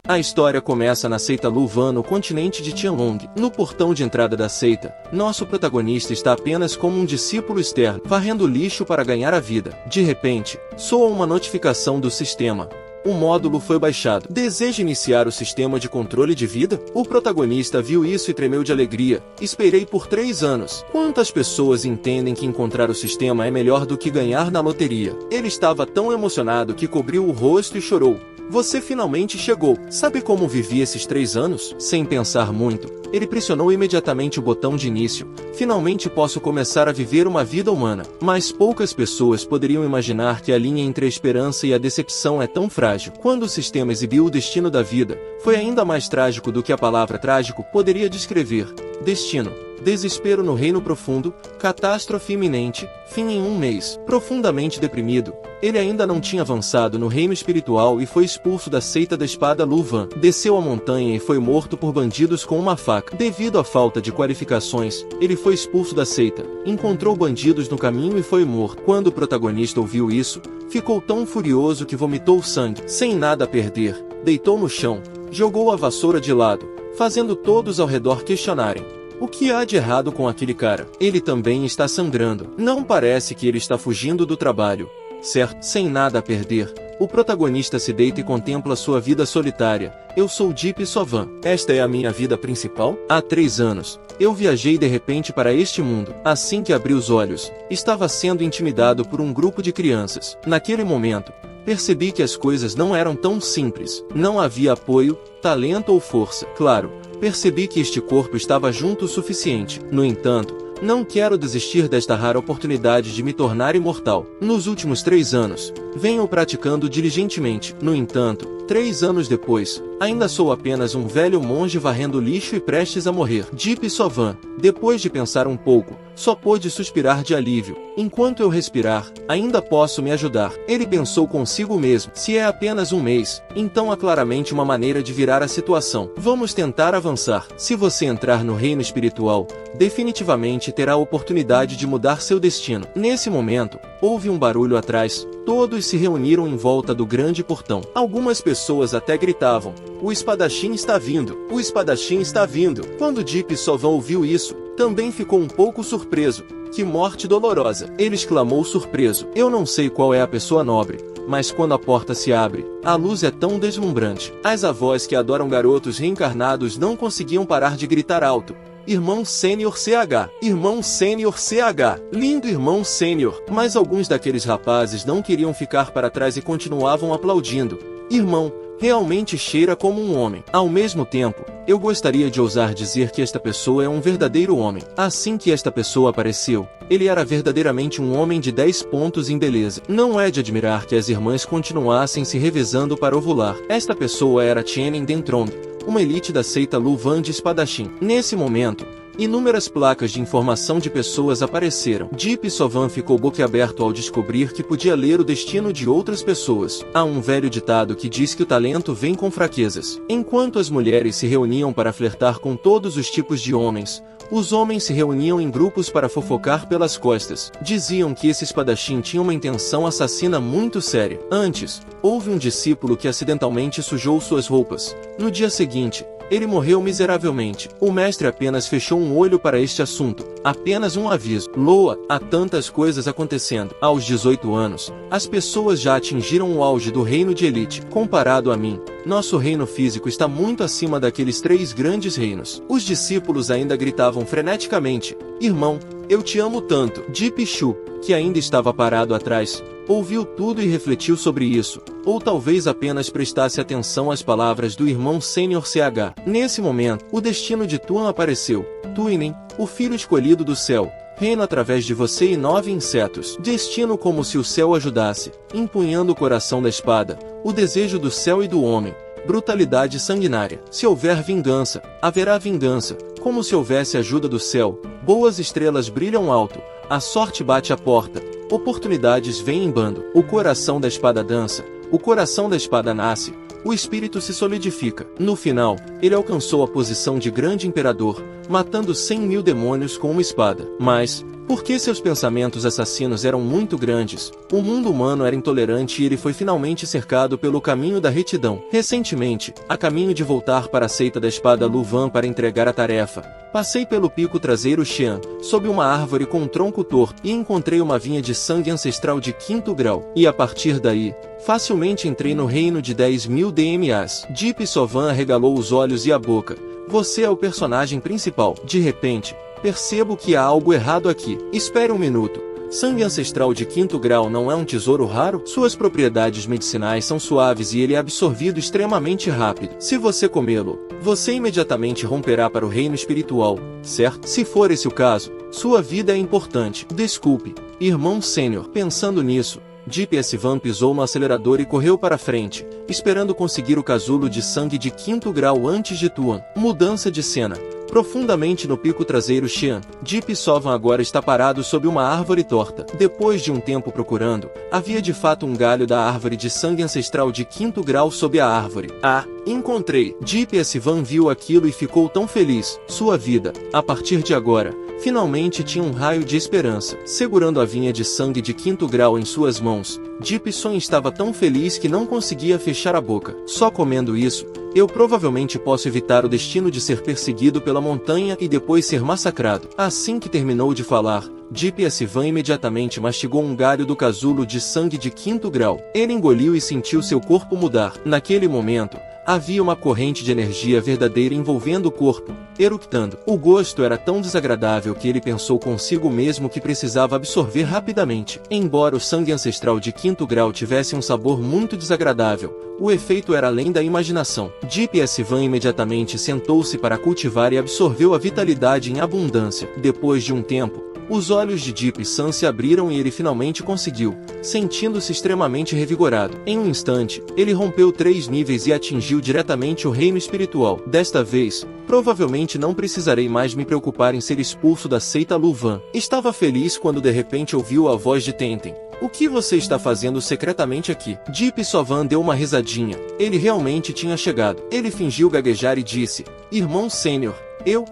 A história começa na seita Lu Van no continente de Tianlong. No portão de entrada da seita, nosso protagonista está apenas como um discípulo externo, varrendo lixo para ganhar a vida. De repente, soa uma notificação do sistema. O módulo foi baixado. Deseja iniciar o sistema de controle de vida? O protagonista viu isso e tremeu de alegria. Esperei por 3 anos. Quantas pessoas entendem que encontrar o sistema é melhor do que ganhar na loteria? Ele estava tão emocionado que cobriu o rosto e chorou. Você finalmente chegou. Sabe como vivi esses 3 anos? Sem pensar muito, ele pressionou imediatamente o botão de início. Finalmente posso começar a viver uma vida humana. Mas poucas pessoas poderiam imaginar que a linha entre a esperança e a decepção é tão frágil. Quando o sistema exibiu o destino da vida, foi ainda mais trágico do que a palavra trágico poderia descrever. Destino. Desespero no reino profundo, catástrofe iminente, fim em 1 mês. Profundamente deprimido, ele ainda não tinha avançado no reino espiritual e foi expulso da seita da espada Lu Van. Desceu a montanha e foi morto por bandidos com uma faca. Devido à falta de qualificações, ele foi expulso da seita. Encontrou bandidos no caminho e foi morto. Quando o protagonista ouviu isso, ficou tão furioso que vomitou sangue. Sem nada a perder, deitou no chão, jogou a vassoura de lado, fazendo todos ao redor questionarem. O que há de errado com aquele cara? Ele também está sangrando. Não parece que ele está fugindo do trabalho. Certo? Sem nada a perder, o protagonista se deita e contempla sua vida solitária. Eu sou Deep Sovan. Esta é a minha vida principal? Há 3 anos, eu viajei de repente para este mundo. Assim que abri os olhos, estava sendo intimidado por um grupo de crianças. Naquele momento, percebi que as coisas não eram tão simples. Não havia apoio, talento ou força. Claro, percebi que este corpo estava junto o suficiente. No entanto, não quero desistir desta rara oportunidade de me tornar imortal. Nos últimos 3 anos, venho praticando diligentemente. No entanto, 3 anos depois, ainda sou apenas um velho monge varrendo lixo e prestes a morrer. Deep Sovan, depois de pensar um pouco, só pôde suspirar de alívio. Enquanto eu respirar, ainda posso me ajudar. Ele pensou consigo mesmo. Se é apenas 1 mês, então há claramente uma maneira de virar a situação. Vamos tentar avançar. Se você entrar no reino espiritual, definitivamente terá a oportunidade de mudar seu destino. Nesse momento, houve um barulho atrás. Todos se reuniram em volta do grande portão. Algumas pessoas até gritavam: "O espadachim está vindo! O espadachim está vindo!" Quando Deep Sovan ouviu isso, também ficou um pouco surpreso. Que morte dolorosa! Ele exclamou surpreso. Eu não sei qual é a pessoa nobre, mas quando a porta se abre, a luz é tão deslumbrante. As avós que adoram garotos reencarnados não conseguiam parar de gritar alto. Irmão Sênior CH, Irmão Sênior CH, lindo Irmão Sênior. Mas alguns daqueles rapazes não queriam ficar para trás e continuavam aplaudindo. Irmão, realmente cheira como um homem. Ao mesmo tempo, eu gostaria de ousar dizer que esta pessoa é um verdadeiro homem. Assim que esta pessoa apareceu, ele era verdadeiramente um homem de 10 pontos em beleza. Não é de admirar que as irmãs continuassem se revezando para ovular. Esta pessoa era Tienen Dentrong, uma elite da seita Lu Van de espadachim. Nesse momento, inúmeras placas de informação de pessoas apareceram. Deep Sovan ficou boquiaberto ao descobrir que podia ler o destino de outras pessoas. Há um velho ditado que diz que o talento vem com fraquezas. Enquanto as mulheres se reuniam para flertar com todos os tipos de homens, os homens se reuniam em grupos para fofocar pelas costas. Diziam que esse espadachim tinha uma intenção assassina muito séria. Antes, houve um discípulo que acidentalmente sujou suas roupas. No dia seguinte, ele morreu miseravelmente. O mestre apenas fechou um olho para este assunto. Apenas um aviso. Loa, há tantas coisas acontecendo. Aos 18 anos, as pessoas já atingiram o auge do reino de elite. Comparado a mim, nosso reino físico está muito acima daqueles 3 grandes reinos. Os discípulos ainda gritavam freneticamente: "Irmão, eu te amo tanto." Deep Shu, que ainda estava parado atrás, ouviu tudo e refletiu sobre isso, ou talvez apenas prestasse atenção às palavras do irmão Sênior CH. Nesse momento, o destino de Tuan apareceu. Tuinen, o filho escolhido do céu, reina através de você e 9 insetos. Destino como se o céu ajudasse, empunhando o coração da espada, o desejo do céu e do homem. Brutalidade sanguinária. Se houver vingança, haverá vingança, como se houvesse ajuda do céu. Boas estrelas brilham alto, a sorte bate à porta. Oportunidades vêm em bando. O coração da espada dança, o coração da espada nasce, o espírito se solidifica. No final, ele alcançou a posição de grande imperador, matando 100.000 demônios com uma espada. Mas, Porque seus pensamentos assassinos eram muito grandes, o mundo humano era intolerante e ele foi finalmente cercado pelo caminho da retidão. Recentemente, a caminho de voltar para a seita da espada Luvan para entregar a tarefa, passei pelo pico traseiro Xian, sob uma árvore com um tronco torto, e encontrei uma vinha de sangue ancestral de 5º grau. E a partir daí, facilmente entrei no reino de 10.000 DMAs. Deep Sovan arregalou os olhos e a boca. Você é o personagem principal. De repente, percebo que há algo errado aqui. Espere um minuto. Sangue ancestral de 5º grau não é um tesouro raro? Suas propriedades medicinais são suaves e ele é absorvido extremamente rápido. Se você comê-lo, você imediatamente romperá para o reino espiritual, certo? Se for esse o caso, sua vida é importante. Desculpe, irmão sênior. Pensando nisso, Deep Sovan pisou no acelerador e correu para frente, esperando conseguir o casulo de sangue de 5º grau antes de Tuan. Mudança de cena. Profundamente no pico traseiro Xian, Deep Sovan agora está parado sob uma árvore torta. Depois de um tempo procurando, havia de fato um galho da árvore de sangue ancestral de 5º grau sob a árvore. Ah, encontrei! Deep Sovan viu aquilo e ficou tão feliz. Sua vida, a partir de agora, finalmente tinha um raio de esperança. Segurando a vinha de sangue de 5º grau em suas mãos, Deep Sovan estava tão feliz que não conseguia fechar a boca. Só comendo isso, eu provavelmente posso evitar o destino de ser perseguido pela montanha e depois ser massacrado. Assim que terminou de falar, Deep Sovan imediatamente mastigou um galho do casulo de sangue de 5º grau. Ele engoliu e sentiu seu corpo mudar. Naquele momento, havia uma corrente de energia verdadeira envolvendo o corpo, eructando. O gosto era tão desagradável que ele pensou consigo mesmo que precisava absorver rapidamente. Embora o sangue ancestral de 5º grau tivesse um sabor muito desagradável, o efeito era além da imaginação. Deep Sovan imediatamente sentou-se para cultivar e absorveu a vitalidade em abundância. Depois de um tempo, os olhos de Deep Sovan se abriram e ele finalmente conseguiu, sentindo-se extremamente revigorado. Em um instante, ele rompeu 3 níveis e atingiu diretamente o reino espiritual. Desta vez, provavelmente não precisarei mais me preocupar em ser expulso da seita Luvan. Estava feliz quando de repente ouviu a voz de Tenten. O que você está fazendo secretamente aqui? Deep Sovan deu uma risadinha. Ele realmente tinha chegado. Ele fingiu gaguejar e disse, irmão sênior.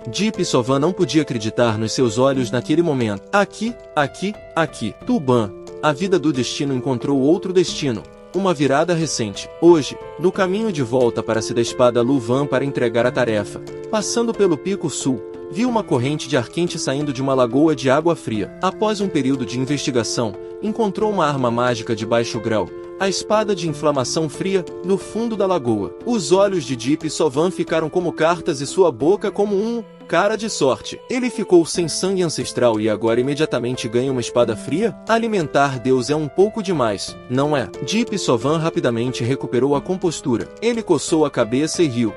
Deep Sovan não podia acreditar nos seus olhos naquele momento. Aqui. Tuban. A vida do destino encontrou outro destino. Uma virada recente. Hoje, no caminho de volta para a da espada Luvan para entregar a tarefa, passando pelo Pico Sul, viu uma corrente de ar quente saindo de uma lagoa de água fria. Após um período de investigação, encontrou uma arma mágica de baixo grau, a espada de inflamação fria, no fundo da lagoa. Os olhos de Deep Sovan ficaram como cartas e sua boca como cara de sorte. Ele ficou sem sangue ancestral e agora imediatamente ganha uma espada fria? Alimentar Deus é um pouco demais, não é? Deep Sovan rapidamente recuperou a compostura. Ele coçou a cabeça e riu.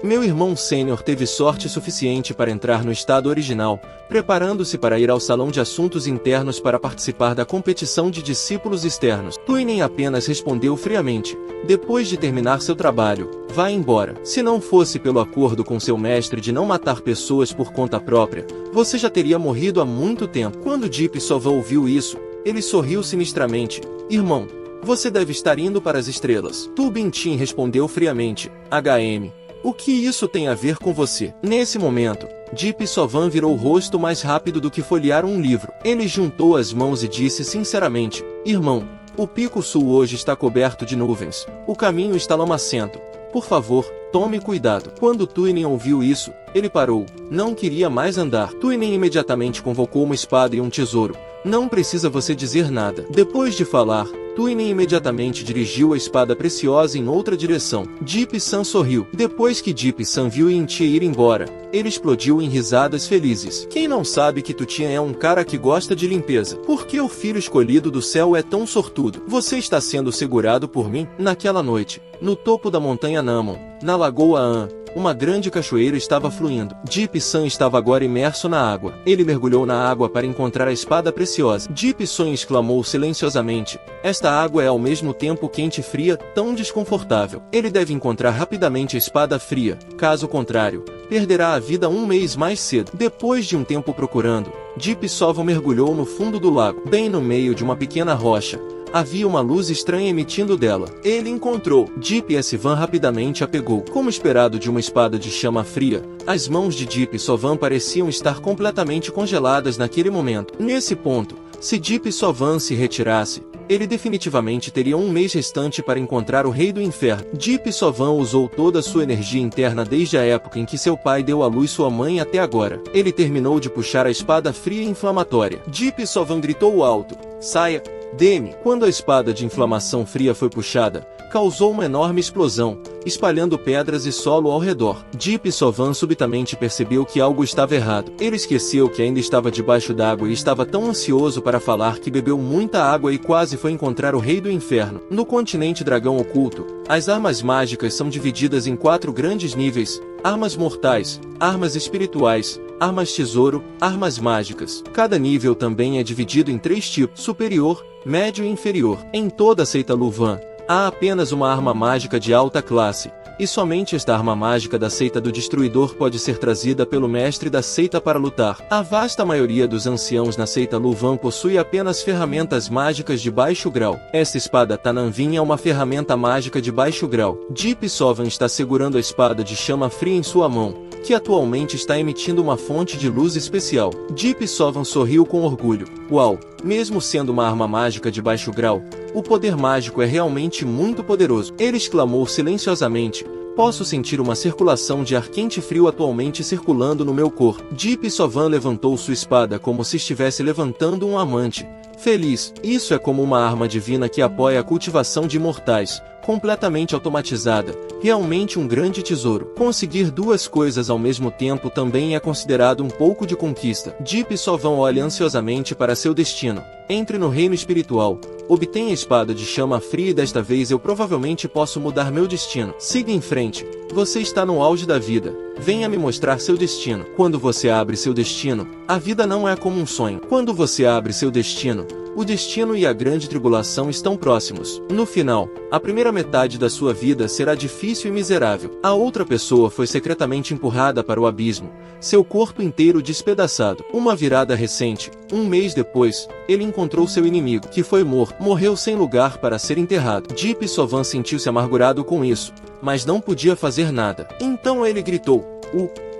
Meu irmão sênior teve sorte suficiente para entrar no estado original, preparando-se para ir ao salão de assuntos internos para participar da competição de discípulos externos. Tuinen apenas respondeu friamente. Depois de terminar seu trabalho, vá embora. Se não fosse pelo acordo com seu mestre de não matar pessoas por conta própria, você já teria morrido há muito tempo. Quando Deep Sovan ouviu isso, ele sorriu sinistramente. Irmão, você deve estar indo para as estrelas. Tu Bintin respondeu friamente. HM. O que isso tem a ver com você? Nesse momento, Deep Sovan virou o rosto mais rápido do que folhear um livro. Ele juntou as mãos e disse sinceramente, irmão, o Pico Sul hoje está coberto de nuvens. O caminho está lamacento. Por favor, tome cuidado. Quando Tuinen ouviu isso, ele parou. Não queria mais andar. Tuinen imediatamente convocou uma espada e um tesouro. Não precisa você dizer nada. Depois de falar, Tuinen imediatamente dirigiu a espada preciosa em outra direção. Deep Sovan sorriu. Depois que Deep Sovan viu Yintia ir embora, ele explodiu em risadas felizes. Quem não sabe que Tutian é um cara que gosta de limpeza? Por que o filho escolhido do céu é tão sortudo? Você está sendo segurado por mim? Naquela noite, no topo da montanha Namon, na lagoa An, uma grande cachoeira estava fluindo. Deep Sovan estava agora imerso na água. Ele mergulhou na água para encontrar a espada preciosa. Deep Sovan exclamou silenciosamente. Esta água é ao mesmo tempo quente e fria, tão desconfortável. Ele deve encontrar rapidamente a espada fria. Caso contrário, perderá a vida um mês mais cedo. Depois de um tempo procurando, Deep Sovan mergulhou no fundo do lago. Bem no meio de uma pequena rocha, Havia uma luz estranha emitindo dela. Ele encontrou. Deep e Sivan rapidamente a pegou. Como esperado de uma espada de chama fria, as mãos de Deep e Sovan pareciam estar completamente congeladas naquele momento. Nesse ponto, se Deep e Sovan se retirasse, ele definitivamente teria um mês restante para encontrar o Rei do Inferno. Deep e Sovan usou toda a sua energia interna desde a época em que seu pai deu à luz sua mãe até agora. Ele terminou de puxar a espada fria e inflamatória. Deep e Sovan gritou alto: "Saia, Demi!" Quando a espada de inflamação fria foi puxada, causou uma enorme explosão, espalhando pedras e solo ao redor. Deep e Sovan subitamente percebeu que algo estava errado. Ele esqueceu que ainda estava debaixo d'água e estava tão ansioso para falar que bebeu muita água e quase foi encontrar o Rei do Inferno. No continente Dragão Oculto, as armas mágicas são divididas em 4 grandes níveis: armas mortais, armas espirituais, armas tesouro, armas mágicas. Cada nível também é dividido em 3 tipos: superior, médio e inferior. Em toda a seita Luvan, há apenas uma arma mágica de alta classe, e somente esta arma mágica da seita do Destruidor pode ser trazida pelo mestre da seita para lutar. A vasta maioria dos anciãos na seita Luvan possui apenas ferramentas mágicas de baixo grau. Esta espada Tananvin é uma ferramenta mágica de baixo grau. Deep Sovan está segurando a espada de chama fria em sua mão, que atualmente está emitindo uma fonte de luz especial. Deep Sovan sorriu com orgulho. Uau! Mesmo sendo uma arma mágica de baixo grau, o poder mágico é realmente muito poderoso. Ele exclamou silenciosamente: "Posso sentir uma circulação de ar quente e frio atualmente circulando no meu corpo." Deep Sovan levantou sua espada como se estivesse levantando um amante. Feliz. Isso é como uma arma divina que apoia a cultivação de imortais, completamente automatizada, realmente um grande tesouro. Conseguir 2 coisas ao mesmo tempo também é considerado um pouco de conquista. Deep Sovan olha ansiosamente para seu destino. Entre no reino espiritual, obtenha a espada de chama fria e desta vez eu provavelmente posso mudar meu destino. Siga em frente. Você está no auge da vida. Venha me mostrar seu destino. Quando você abre seu destino, a vida não é como um sonho. Quando você abre seu destino, o destino e a grande tribulação estão próximos. No final, a primeira metade da sua vida será difícil e miserável. A outra pessoa foi secretamente empurrada para o abismo, seu corpo inteiro despedaçado. Uma virada recente, um mês depois, ele encontrou seu inimigo, que foi morto. Morreu sem lugar para ser enterrado. Deep Sovan sentiu-se amargurado com isso, mas não podia fazer nada. Então ele gritou: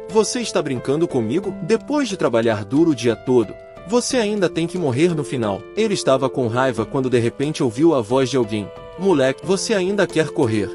Você está brincando comigo? Depois de trabalhar duro o dia todo, você ainda tem que morrer no final." Ele estava com raiva quando de repente ouviu a voz de alguém: "Moleque, você ainda quer correr?"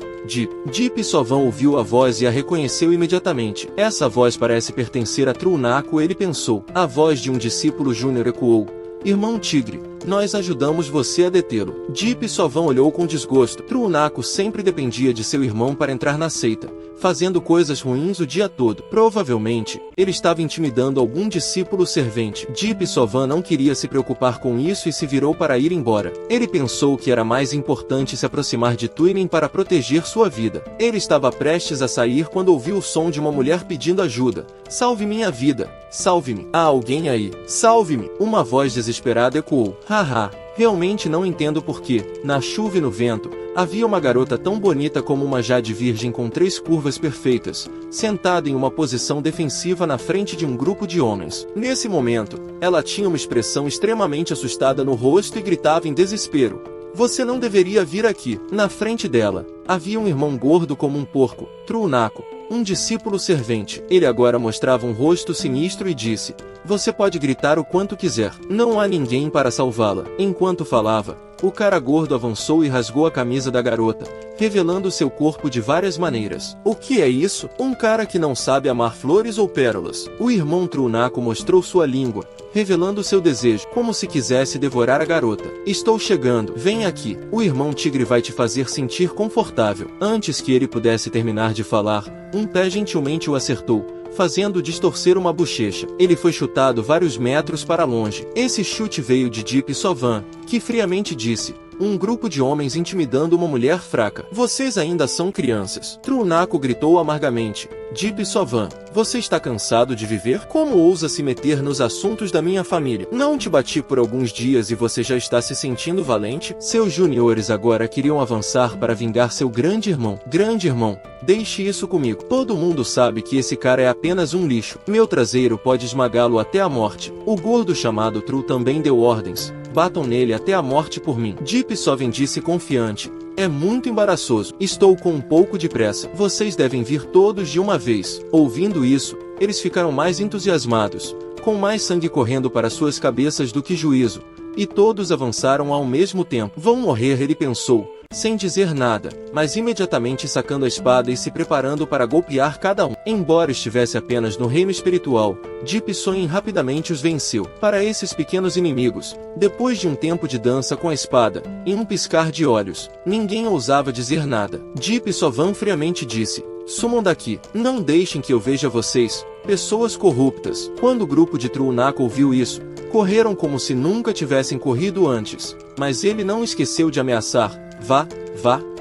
Deep Sovan ouviu a voz e a reconheceu imediatamente. Essa voz parece pertencer a Trunaco, ele pensou. A voz de um discípulo júnior ecoou: "Irmão Tigre, nós ajudamos você a detê-lo." Deep Sovan olhou com desgosto. Trunaco sempre dependia de seu irmão para entrar na seita, fazendo coisas ruins o dia todo. Provavelmente, ele estava intimidando algum discípulo servente. Deep Sovan não queria se preocupar com isso e se virou para ir embora. Ele pensou que era mais importante se aproximar de Twinen para proteger sua vida. Ele estava prestes a sair quando ouviu o som de uma mulher pedindo ajuda. "Salve minha vida! Salve-me! Há alguém aí? Salve-me!" Uma voz desesperada ecoou. Haha, realmente não entendo porquê. Na chuva e no vento, havia uma garota tão bonita como uma jade virgem com 3 curvas perfeitas, sentada em uma posição defensiva na frente de um grupo de homens. Nesse momento, ela tinha uma expressão extremamente assustada no rosto e gritava em desespero: "Você não deveria vir aqui." Na frente dela, havia um irmão gordo como um porco, Trunaco, um discípulo servente. Ele agora mostrava um rosto sinistro e disse: "Você pode gritar o quanto quiser. Não há ninguém para salvá-la." Enquanto falava, o cara gordo avançou e rasgou a camisa da garota, revelando seu corpo de várias maneiras. "O que é isso? Um cara que não sabe amar flores ou pérolas?" O irmão Trunaco mostrou sua língua, revelando seu desejo, como se quisesse devorar a garota. "Estou chegando. Vem aqui. O irmão tigre vai te fazer sentir confortável." Antes que ele pudesse terminar de falar, um pé gentilmente o acertou, fazendo distorcer uma bochecha. Ele foi chutado vários metros para longe. Esse chute veio de Deep Sovan, que friamente disse: "Um grupo de homens intimidando uma mulher fraca. Vocês ainda são crianças." Trunaco gritou amargamente: "Deep Sovan, você está cansado de viver? Como ousa se meter nos assuntos da minha família? Não te bati por alguns dias e você já está se sentindo valente?" Seus juniores agora queriam avançar para vingar seu grande irmão. "Grande irmão, deixe isso comigo. Todo mundo sabe que esse cara é apenas um lixo. Meu traseiro pode esmagá-lo até a morte." O gordo chamado Tru também deu ordens, batam nele até a morte por mim. Deep Soven disse confiante. É muito embaraçoso. Estou com um pouco de pressa. Vocês devem vir todos de uma vez. Ouvindo isso, eles ficaram mais entusiasmados, com mais sangue correndo para suas cabeças do que juízo, e todos avançaram ao mesmo tempo. Vão morrer, ele pensou, sem dizer nada, mas imediatamente sacando a espada e se preparando para golpear cada um. Embora estivesse apenas no reino espiritual, Deep Soven rapidamente os venceu. Para esses pequenos inimigos, depois de um tempo de dança com a espada, em um piscar de olhos, ninguém ousava dizer nada. Deep Soven friamente disse: sumam daqui, não deixem que eu veja vocês, pessoas corruptas. Quando o grupo de Trunaco ouviu isso, correram como se nunca tivessem corrido antes, mas ele não esqueceu de ameaçar: vá,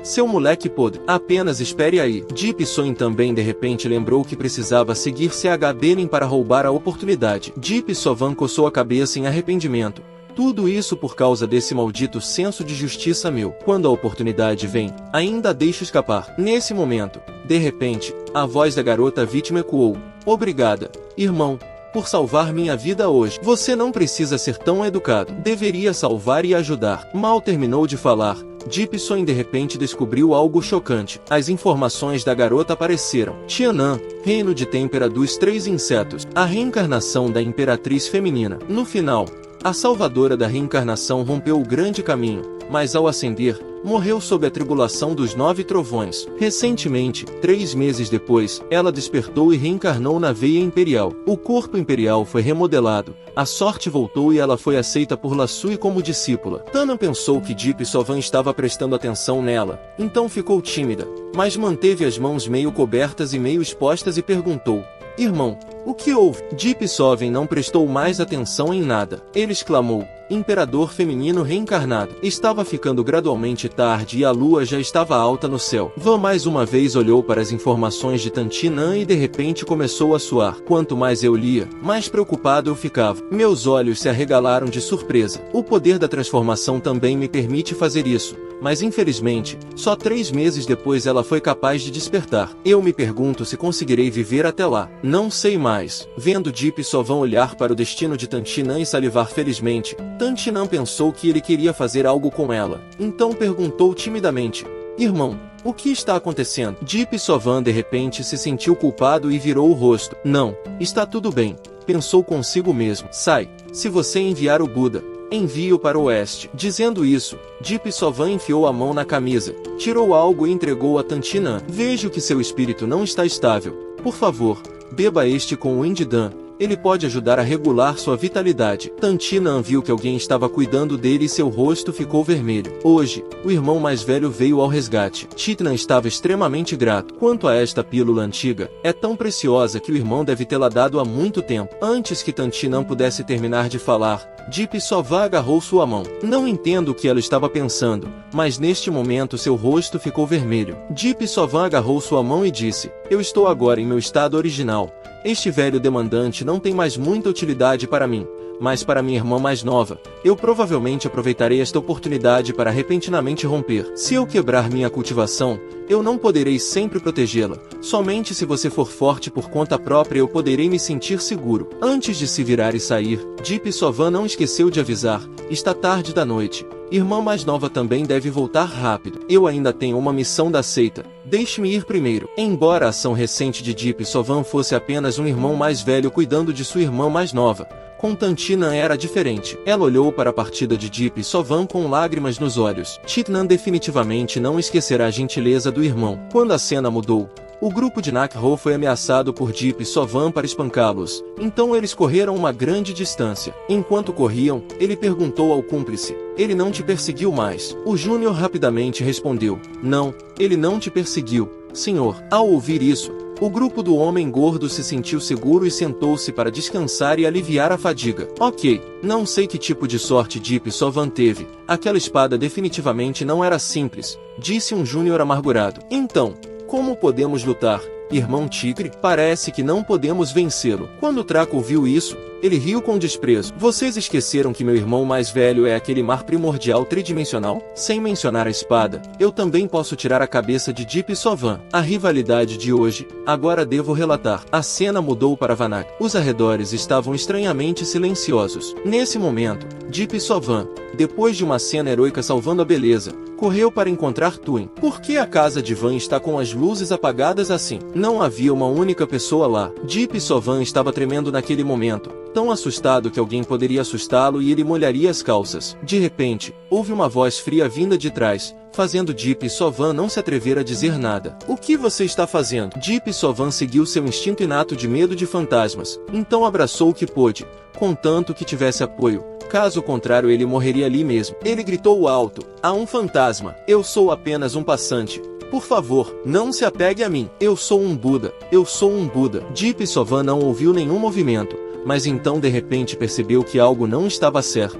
seu moleque podre, apenas espere aí. Deep Soven também de repente lembrou que precisava seguir CH Benin para roubar a oportunidade. Deep Soven coçou a cabeça em arrependimento. Tudo isso por causa desse maldito senso de justiça meu. Quando a oportunidade vem, ainda a deixo escapar. Nesse momento, de repente, a voz da garota vítima ecoou: obrigada, irmão, por salvar minha vida hoje. Você não precisa ser tão educado. Deveria salvar e ajudar. Mal terminou de falar, Deep Soven de repente descobriu algo chocante. As informações da garota apareceram. Tianan, reino de Têmpera dos Três Insetos, a reencarnação da imperatriz feminina. No final, a salvadora da reencarnação rompeu o grande caminho, mas ao ascender, morreu sob a tribulação dos 9 trovões. Recentemente, 3 meses depois, ela despertou e reencarnou na veia imperial. O corpo imperial foi remodelado, a sorte voltou e ela foi aceita por Lasui como discípula. Tana pensou que Deep Soven estava prestando atenção nela, então ficou tímida, mas manteve as mãos meio cobertas e meio expostas e perguntou: irmão, o que houve? Deep Soven não prestou mais atenção em nada. Ele exclamou: imperador feminino reencarnado. Estava ficando gradualmente tarde e a lua já estava alta no céu. Van mais uma vez olhou para as informações de Tantinan e de repente começou a suar. Quanto mais eu lia, mais preocupado eu ficava. Meus olhos se arregalaram de surpresa. O poder da transformação também me permite fazer isso, mas infelizmente, só 3 meses depois ela foi capaz de despertar. Eu me pergunto se conseguirei viver até lá. Não sei mais. Vendo Deep Soven olhar para o destino de Tantinan e salivar felizmente, Tantinan pensou que ele queria fazer algo com ela. Então perguntou timidamente: irmão, o que está acontecendo? Deep Soven de repente se sentiu culpado e virou o rosto. Não, está tudo bem, pensou consigo mesmo. Sai, se você enviar o Buda, envie-o para o oeste. Dizendo isso, Deep Soven enfiou a mão na camisa, tirou algo e entregou a Tantinan. Vejo que seu espírito não está estável. Por favor, beba este com o Indidan. Ele pode ajudar a regular sua vitalidade. Tantinan viu que alguém estava cuidando dele e seu rosto ficou vermelho. Hoje, o irmão mais velho veio ao resgate. Titnan estava extremamente grato. Quanto a esta pílula antiga, é tão preciosa que o irmão deve tê-la dado há muito tempo. Antes que Tantinan pudesse terminar de falar, Deep Soven agarrou sua mão. Não entendo o que ela estava pensando, mas neste momento seu rosto ficou vermelho. Deep Soven agarrou sua mão e disse: eu estou agora em meu estado original. Este velho demandante não tem mais muita utilidade para mim, mas para minha irmã mais nova, eu provavelmente aproveitarei esta oportunidade para repentinamente romper. Se eu quebrar minha cultivação, eu não poderei sempre protegê-la. Somente se você for forte por conta própria eu poderei me sentir seguro. Antes de se virar e sair, Deep Soven não esqueceu de avisar: está tarde da noite. Irmã mais nova também deve voltar rápido. Eu ainda tenho uma missão da seita. Deixe-me ir primeiro. Embora a ação recente de Deep Soven fosse apenas um irmão mais velho cuidando de sua irmã mais nova, com Tantinan era diferente. Ela olhou para a partida de Deep Soven com lágrimas nos olhos. Titnan definitivamente não esquecerá a gentileza do irmão. Quando a cena mudou, o grupo de Nakho foi ameaçado por Deep Soven para espancá-los, então eles correram uma grande distância. Enquanto corriam, ele perguntou ao cúmplice: ele não te perseguiu mais? O Júnior rapidamente respondeu: não, ele não te perseguiu, senhor. Ao ouvir isso, o grupo do homem gordo se sentiu seguro e sentou-se para descansar e aliviar a fadiga. Ok, não sei que tipo de sorte Deep Soven teve. Aquela espada definitivamente não era simples, disse um Júnior amargurado. Então, como podemos lutar? irmão tigre, parece que não podemos vencê-lo. Quando Traco ouviu isso, ele riu com desprezo. Vocês esqueceram que meu irmão mais velho é aquele mar primordial tridimensional? Sem mencionar a espada, eu também posso tirar a cabeça de Deep Sovan. A rivalidade de hoje, agora devo relatar. A cena mudou para Vanak. Os arredores estavam estranhamente silenciosos. Nesse momento, Deep Sovan, depois de uma cena heroica salvando a beleza, correu para encontrar Tuin. Por que a casa de Van está com as luzes apagadas assim? Não havia uma única pessoa lá. Deep Sovan estava tremendo naquele momento, tão assustado que alguém poderia assustá-lo e ele molharia as calças. De repente, houve uma voz fria vinda de trás, fazendo Deep Sovan não se atrever a dizer nada. O que você está fazendo? Deep Sovan seguiu seu instinto inato de medo de fantasmas, então abraçou o que pôde, contanto que tivesse apoio. Caso contrário, ele morreria ali mesmo. Ele gritou alto: há um fantasma. Eu sou apenas um passante. Por favor, não se apegue a mim. Eu sou um Buda. Eu sou um Buda. Deep Sovan não ouviu nenhum movimento, mas então de repente percebeu que algo não estava certo.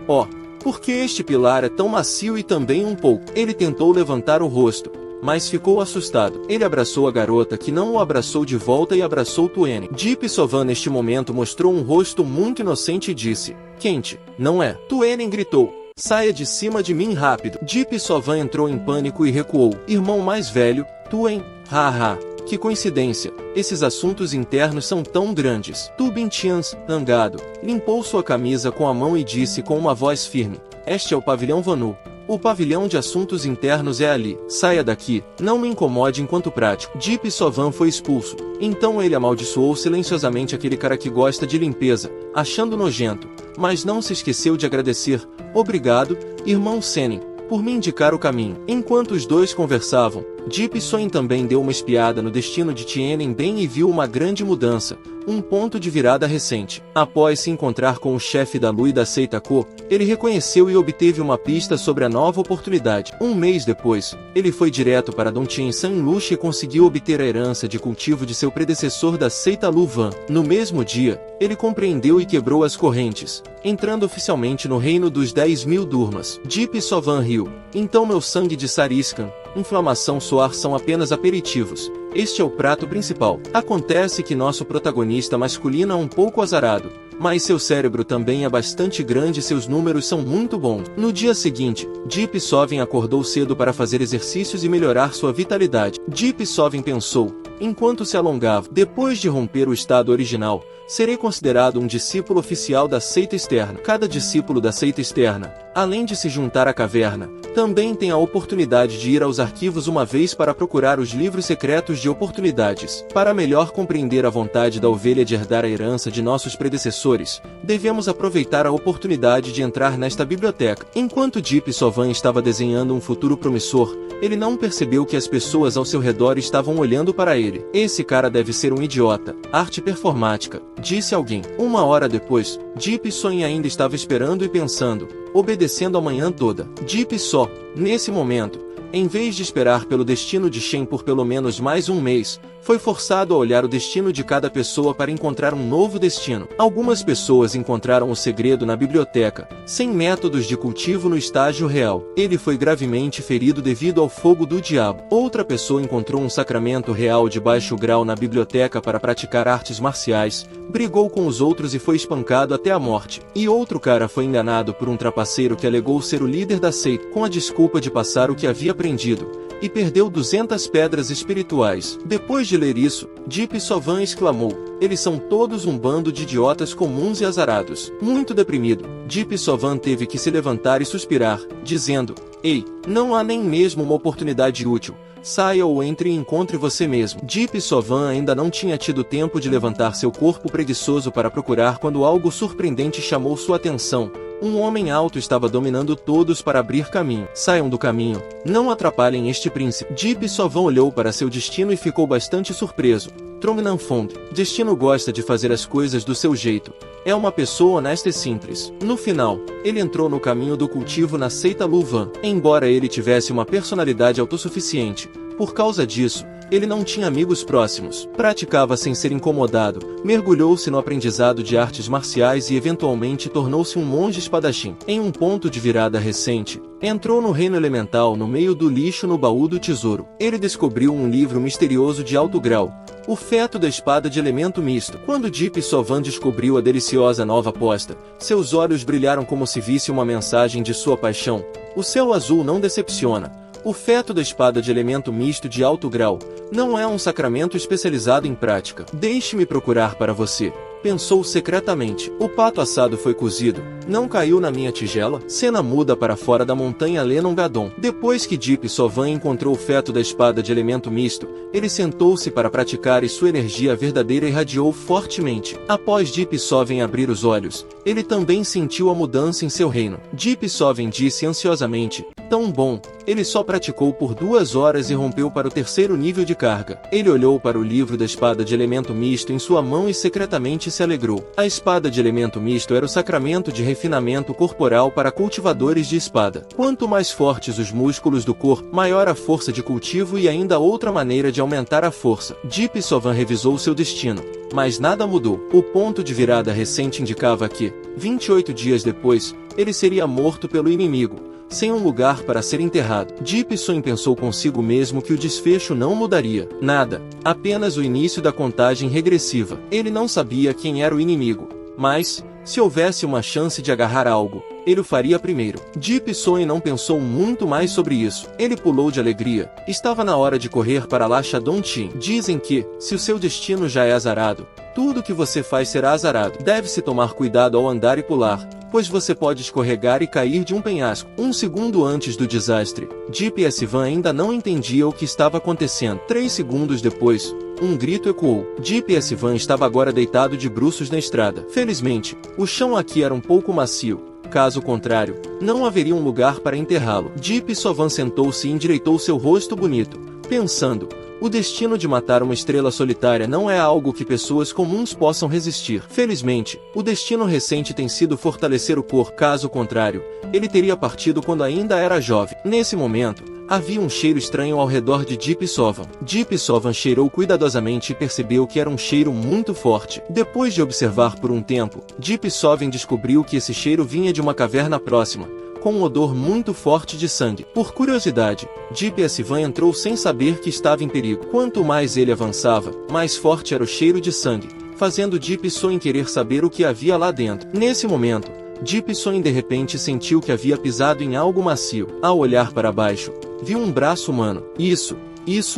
Por que este pilar é tão macio e também um pouco? Ele tentou levantar o rosto, mas ficou assustado. Ele abraçou a garota que não o abraçou de volta e abraçou Tuene. Deep Sovan neste momento mostrou um rosto muito inocente e disse: quente, não é? Tuene gritou: saia de cima de mim rápido. Deep Sovan entrou em pânico e recuou. Irmão mais velho, Tuen, haha. Que coincidência, esses assuntos internos são tão grandes. Tu Bintians, zangado, limpou sua camisa com a mão e disse com uma voz firme: este é o pavilhão Vanu. O pavilhão de assuntos internos é ali. Saia daqui, não me incomode enquanto prático. Deep Sovan foi expulso. Então ele amaldiçoou silenciosamente aquele cara que gosta de limpeza, achando nojento, mas não se esqueceu de agradecer. Obrigado, irmão Senin, por me indicar o caminho. Enquanto os dois conversavam, Deep Soin também deu uma espiada no destino de Tienen Ben e viu uma grande mudança, um ponto de virada recente. Após se encontrar com o chefe da Lui da seita Ko, ele reconheceu e obteve uma pista sobre a nova oportunidade. Um mês depois, ele foi direto para Don Tien San Lush e conseguiu obter a herança de cultivo de seu predecessor da seita Lu Van. No mesmo dia, ele compreendeu e quebrou as correntes, entrando oficialmente no reino dos 10.000 Durmas. Deep Sovan riu. Então meu sangue de Sariskan, inflamação soar são apenas aperitivos. Este é o prato principal. Acontece que nosso protagonista masculino é um pouco azarado, mas seu cérebro também é bastante grande e seus números são muito bons. No dia seguinte, Deep Sovan acordou cedo para fazer exercícios e melhorar sua vitalidade. Deep Sovan pensou, enquanto se alongava: depois de romper o estado original, serei considerado um discípulo oficial da seita externa. Cada discípulo da seita externa, além de se juntar à caverna, também tem a oportunidade de ir aos arquivos uma vez para procurar os livros secretos de oportunidades. Para melhor compreender a vontade da ovelha de herdar a herança de nossos predecessores, devemos aproveitar a oportunidade de entrar nesta biblioteca. Enquanto Deep Sovan estava desenhando um futuro promissor, ele não percebeu que as pessoas ao seu redor estavam olhando para ele. Esse cara deve ser um idiota. Arte performática, disse alguém. Uma hora depois, Deep Soin ainda estava esperando e pensando, obedecendo a manhã toda. Deep Sovan, nesse momento, em vez de esperar pelo destino de Shen por pelo menos mais um mês, foi forçado a olhar o destino de cada pessoa para encontrar um novo destino. Algumas pessoas encontraram o segredo na biblioteca, sem métodos de cultivo no estágio real. Ele foi gravemente ferido devido ao fogo do diabo. Outra pessoa encontrou um sacramento real de baixo grau na biblioteca para praticar artes marciais, brigou com os outros e foi espancado até a morte. E outro cara foi enganado por um trapaceiro que alegou ser o líder da seita, com a desculpa de passar o que havia aprendido, e perdeu 200 pedras espirituais. Depois de ler isso, Deep Sovan exclamou: eles são todos um bando de idiotas comuns e azarados. Muito deprimido, Deep Sovan teve que se levantar e suspirar, dizendo: ei, não há nem mesmo uma oportunidade útil. Saia ou entre e encontre você mesmo. Deep Sovan ainda não tinha tido tempo de levantar seu corpo preguiçoso para procurar quando algo surpreendente chamou sua atenção. Um homem alto estava dominando todos para abrir caminho. Saiam do caminho, não atrapalhem este príncipe. Deep Sovan olhou para seu destino e ficou bastante surpreso. Trongnan Fong, destino gosta de fazer as coisas do seu jeito. É uma pessoa honesta e simples. No final, ele entrou no caminho do cultivo na seita Lu Van. Embora ele tivesse uma personalidade autossuficiente, por causa disso, Ele não tinha amigos próximos, praticava sem ser incomodado, mergulhou-se no aprendizado de artes marciais e eventualmente tornou-se um monge espadachim. Em um ponto de virada recente, entrou no reino elemental no meio do lixo no baú do tesouro. Ele descobriu um livro misterioso de alto grau, O Feto da Espada de Elemento Misto. Quando Deep Sovan descobriu a deliciosa nova aposta, seus olhos brilharam como se visse uma mensagem de sua paixão. O céu azul não decepciona. O feto da espada de elemento misto de alto grau não é um sacramento especializado em prática. Deixe-me procurar para você, pensou secretamente. O pato assado foi cozido, não caiu na minha tigela? Cena muda para fora da montanha Lenongadon. Depois que Deep Sovan encontrou o feto da espada de elemento misto, ele sentou-se para praticar e sua energia verdadeira irradiou fortemente. Após Deep Sovan abrir os olhos, ele também sentiu a mudança em seu reino. Deep Sovan disse ansiosamente, tão bom. Ele só praticou por 2 horas e rompeu para o 3º nível de carga. Ele olhou para o livro da espada de elemento misto em sua mão e secretamente se alegrou. A espada de elemento misto era o sacramento de refinamento corporal para cultivadores de espada. Quanto mais fortes os músculos do corpo, maior a força de cultivo e ainda outra maneira de aumentar a força. Deep Sovan revisou seu destino, mas nada mudou. O ponto de virada recente indicava que, 28 dias depois, ele seria morto pelo inimigo, sem um lugar para ser enterrado. Deep Sovan pensou consigo mesmo que o desfecho não mudaria. Nada. Apenas o início da contagem regressiva. Ele não sabia quem era o inimigo, mas, se houvesse uma chance de agarrar algo, ele o faria primeiro. Deep Sovan não pensou muito mais sobre isso. Ele pulou de alegria. Estava na hora de correr para Lashadon Chin. Dizem que, se o seu destino já é azarado, tudo que você faz será azarado. Deve-se tomar cuidado ao andar e pular, pois você pode escorregar e cair de um penhasco. 1 segundo antes do desastre, Deep Sovan ainda não entendia o que estava acontecendo. 3 segundos depois, um grito ecoou. Deep Sovan estava agora deitado de bruços na estrada. Felizmente, o chão aqui era um pouco macio. Caso contrário, não haveria um lugar para enterrá-lo. Deep Sovan sentou-se e endireitou seu rosto bonito, pensando, o destino de matar uma estrela solitária não é algo que pessoas comuns possam resistir. Felizmente, o destino recente tem sido fortalecer o corpo. Caso contrário, ele teria partido quando ainda era jovem. Nesse momento, havia um cheiro estranho ao redor de Deep Sovan. Deep Sovan cheirou cuidadosamente e percebeu que era um cheiro muito forte. Depois de observar por um tempo, Deep Sovan descobriu que esse cheiro vinha de uma caverna próxima, com um odor muito forte de sangue. Por curiosidade, Deep Sovan entrou sem saber que estava em perigo. Quanto mais ele avançava, mais forte era o cheiro de sangue, fazendo Deep Sovan querer saber o que havia lá dentro. Nesse momento, Deep Sovan de repente sentiu que havia pisado em algo macio. Ao olhar para baixo, viu um braço humano. Isso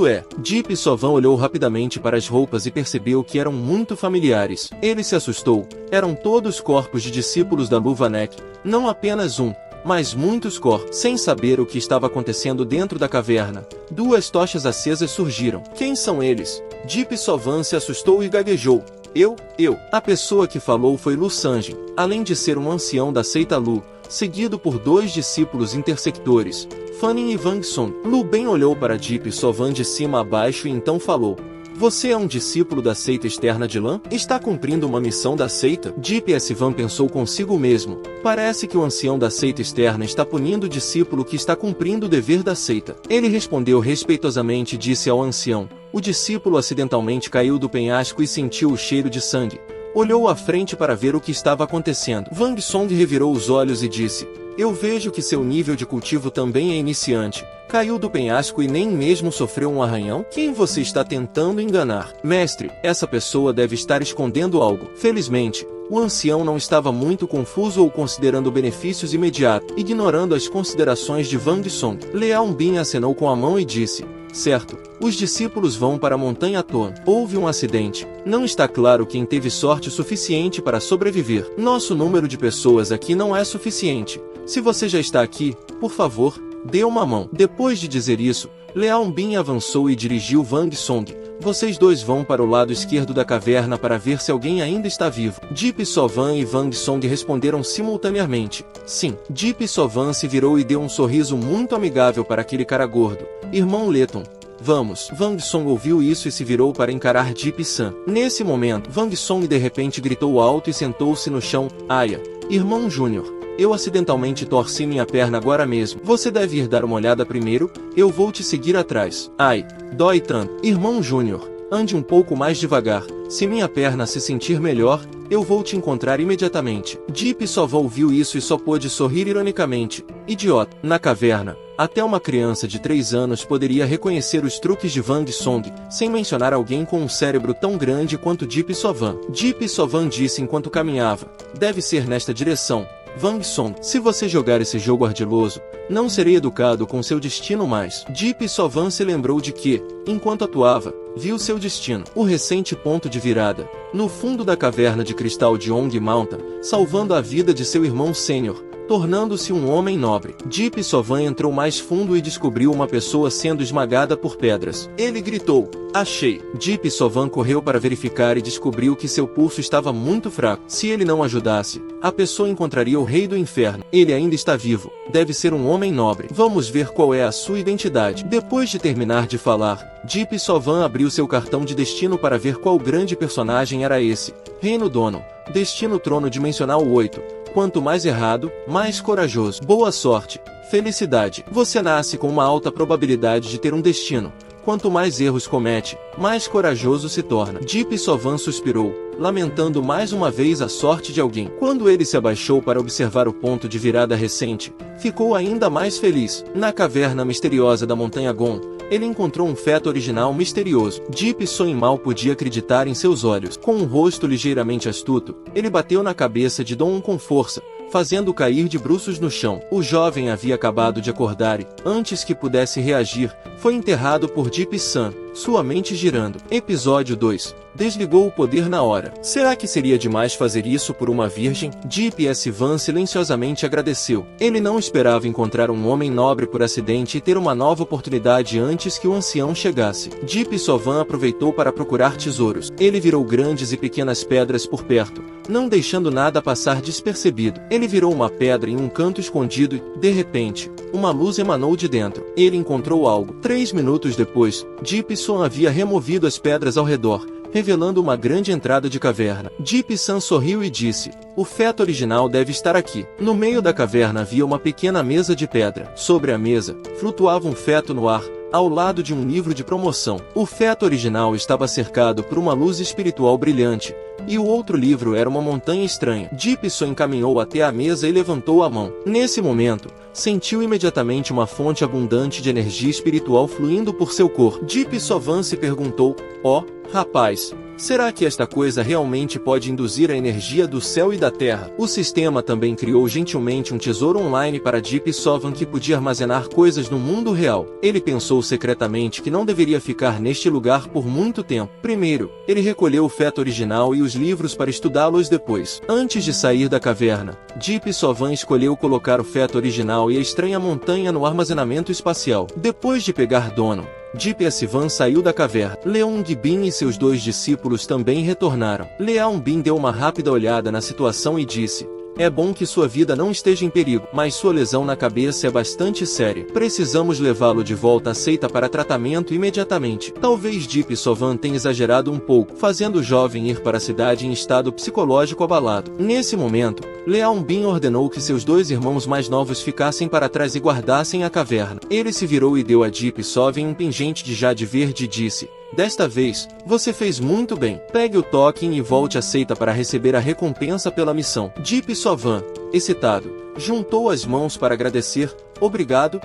é. Deep Sovan olhou rapidamente para as roupas e percebeu que eram muito familiares. Ele se assustou. Eram todos corpos de discípulos da Luvanek, não apenas um, mas muitos corpos. Sem saber o que estava acontecendo dentro da caverna, 2 tochas acesas surgiram. Quem são eles? Deep Sovan se assustou e gaguejou. Eu. A pessoa que falou foi Lu Sanjin. Além de ser um ancião da seita Lu, seguido por 2 discípulos intersectores, Fanning e Wang Song. Lu bem olhou para Deep Sovan de cima a baixo e então falou. Você é um discípulo da seita externa de Lan? Está cumprindo uma missão da seita? Deep Sovan pensou consigo mesmo. Parece que o ancião da seita externa está punindo o discípulo que está cumprindo o dever da seita. Ele respondeu respeitosamente e disse ao ancião. O discípulo acidentalmente caiu do penhasco e sentiu o cheiro de sangue. Olhou à frente para ver o que estava acontecendo. Wang Song revirou os olhos e disse. Eu vejo que seu nível de cultivo também é iniciante. Caiu do penhasco e nem mesmo sofreu um arranhão? Quem você está tentando enganar? Mestre, essa pessoa deve estar escondendo algo. Felizmente, o ancião não estava muito confuso ou considerando benefícios imediatos, ignorando as considerações de Wang Song. Leão Bin acenou com a mão e disse. Certo, os discípulos vão para a montanha Ton. Houve um acidente. Não está claro quem teve sorte suficiente para sobreviver. Nosso número de pessoas aqui não é suficiente. Se você já está aqui, por favor, dê uma mão. Depois de dizer isso, Leão Bin avançou e dirigiu Wang Song. Vocês 2 vão para o lado esquerdo da caverna para ver se alguém ainda está vivo. Deep Sovan e Wang Song responderam simultaneamente. Sim. Deep Sovan se virou e deu um sorriso muito amigável para aquele cara gordo. Irmão Leton. Vamos. Wang Song ouviu isso e se virou para encarar Deep San. Nesse momento, Wang Song de repente gritou alto e sentou-se no chão. Aya. Irmão Júnior. Eu acidentalmente torci minha perna agora mesmo. Você deve ir dar uma olhada primeiro, eu vou te seguir atrás. Ai, dói tanto. Irmão Júnior, ande um pouco mais devagar. Se minha perna se sentir melhor, eu vou te encontrar imediatamente. Deep só ouviu isso e só pôde sorrir ironicamente. Idiota. Na caverna, até uma criança de 3 anos poderia reconhecer os truques de Wang Song, sem mencionar alguém com um cérebro tão grande quanto Deep Sovan. Deep Sovan disse enquanto caminhava. Deve ser nesta direção. Wang Song, se você jogar esse jogo ardiloso, não serei educado com seu destino mais. Deep Sovan se lembrou de que, enquanto atuava, viu seu destino. O recente ponto de virada, no fundo da caverna de cristal de Ong Mountain, salvando a vida de seu irmão sênior, tornando-se um homem nobre. Deep Sovan entrou mais fundo e descobriu uma pessoa sendo esmagada por pedras. Ele gritou, achei. Deep Sovan correu para verificar e descobriu que seu pulso estava muito fraco. Se ele não ajudasse, a pessoa encontraria o rei do inferno. Ele ainda está vivo. Deve ser um homem nobre. Vamos ver qual é a sua identidade. Depois de terminar de falar, Deep Sovan abriu seu cartão de destino para ver qual grande personagem era esse. Reino Dono. Destino Trono Dimensional 8. Quanto mais errado, mais corajoso. Boa sorte. Felicidade. Você nasce com uma alta probabilidade de ter um destino. Quanto mais erros comete, mais corajoso se torna. Deep Sovan suspirou, lamentando mais uma vez a sorte de alguém. Quando ele se abaixou para observar o ponto de virada recente, ficou ainda mais feliz. Na caverna misteriosa da Montanha Gon, ele encontrou um feto original misterioso. Deep Soin mal podia acreditar em seus olhos. Com um rosto ligeiramente astuto, ele bateu na cabeça de Dom com força, fazendo-o cair de bruços no chão. O jovem havia acabado de acordar e, antes que pudesse reagir, foi enterrado por Deep Sun, sua mente girando. Episódio 2. Desligou o poder na hora. Será que seria demais fazer isso por uma virgem? Deep S. Van silenciosamente agradeceu. Ele não esperava encontrar um homem nobre por acidente e ter uma nova oportunidade antes que o ancião chegasse. Deep Sovan aproveitou para procurar tesouros. Ele virou grandes e pequenas pedras por perto, não deixando nada passar despercebido. Ele virou uma pedra em um canto escondido e, de repente, uma luz emanou de dentro. Ele encontrou algo. 3 minutos depois, Deep Sun havia removido as pedras ao redor, revelando uma grande entrada de caverna. Deep Sun sorriu e disse, o feto original deve estar aqui. No meio da caverna havia uma pequena mesa de pedra. Sobre a mesa, flutuava um feto no ar, ao lado de um livro de promoção. O feto original estava cercado por uma luz espiritual brilhante, e o outro livro era uma montanha estranha. Deep Sun encaminhou até a mesa e levantou a mão. Nesse momento, sentiu imediatamente uma fonte abundante de energia espiritual fluindo por seu corpo. Deep Sovan se perguntou, rapaz, será que esta coisa realmente pode induzir a energia do céu e da terra? O sistema também criou gentilmente um tesouro online para Deep Sovan que podia armazenar coisas no mundo real. Ele pensou secretamente que não deveria ficar neste lugar por muito tempo. Primeiro, ele recolheu o feto original e os livros para estudá-los depois. Antes de sair da caverna, Deep Sovan escolheu colocar o feto original e a estranha montanha no armazenamento espacial. Depois de pegar Dono, Deep S. Van saiu da caverna. Leung Bin e seus 2 discípulos também retornaram. Leung Bin deu uma rápida olhada na situação e disse, é bom que sua vida não esteja em perigo, mas sua lesão na cabeça é bastante séria. Precisamos levá-lo de volta à seita para tratamento imediatamente. Talvez Deep Sovan tenha exagerado um pouco, fazendo o jovem ir para a cidade em estado psicológico abalado. Nesse momento, Leung Bin ordenou que seus 2 irmãos mais novos ficassem para trás e guardassem a caverna. Ele se virou e deu a Deep Sovan um pingente de jade verde e disse, desta vez, você fez muito bem. Pegue o token e volte à seita para receber a recompensa pela missão. Deep Sovan, excitado, juntou as mãos para agradecer. Obrigado,